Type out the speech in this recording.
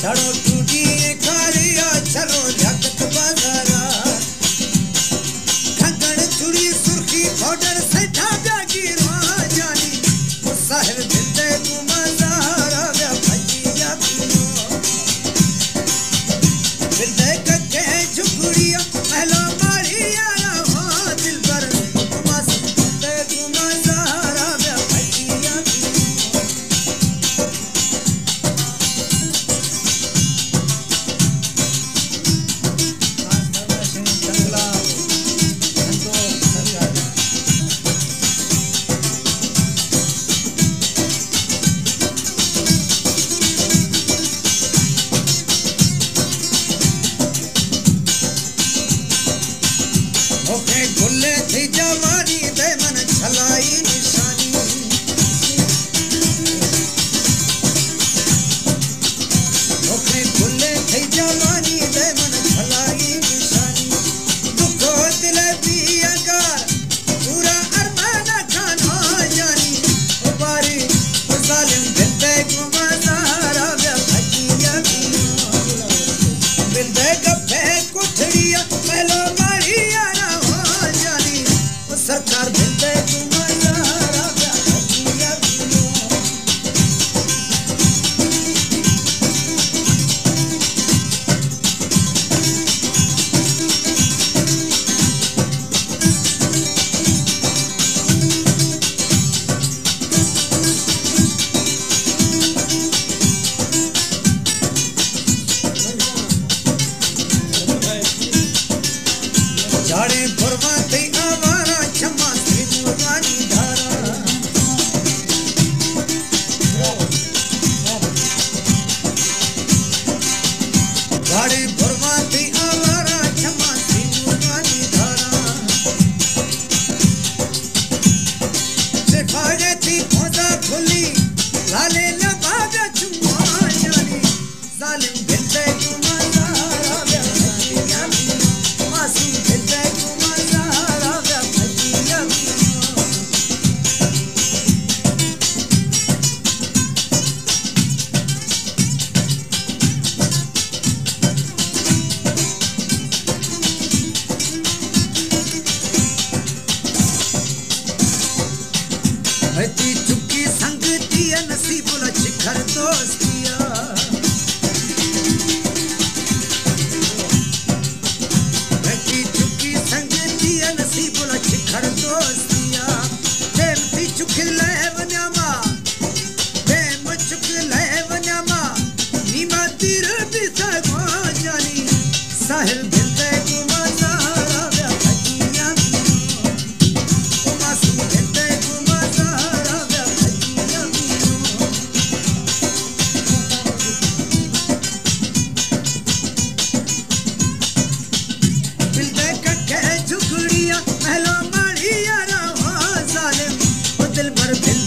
धड़ो टूटी खारिया चलो जगत बाजारा खंगण चूड़ी सुर्खी पाउडर सेठा जागी जानी वो साहिर दिलते गुमजारा व्या भजिया दिलते कके झुगड़िया महलो मारिया हो दिल पर मस्त दिलते गुमजारा व्या भजिया ओके गुल्ले थी जवानी दे मन छलाई निशानी ओके गुल्ले थी जवानी दे मन छलाई निशानी दुखो दिल पियागार पूरा अरमान खाना जानी ओ बारी ओ जालिम दिल दे गुमजारा व्या भजिया दिल दे गफे कुठड़िया पहलो मारिया सरकार दिलते गुमजारा व्या भजिया जाड़े भरवा थई आवारा क्षमा त्रिमुरानी धारा जाड़े भरवा थई आवारा क्षमा त्रिमुरानी धारा सिफारे थी खोजा खुली लाले लबादा चुम्मा जानी जालिम दिलते गुमजारा व्या भजिया मासूम दिलते गुमजारा व्या भजिया हती चुकी संगतिया नसीबुल शिखर दोस्तिया हती चुकी संगतिया नसीबुल शिखर दोस्तिया प्रेम थी चुक ले वन्यामा प्रेम चुक ले वन्यामा नीमा तीर दिसा गो जानी साहिल दिलते गुमजारा व्या भजिया ओ मासूम दिलते गुमजारा व्या भजिया दिलते कके झुगड़िया महलो मारिया हो जालिम ओ दिल भर दिल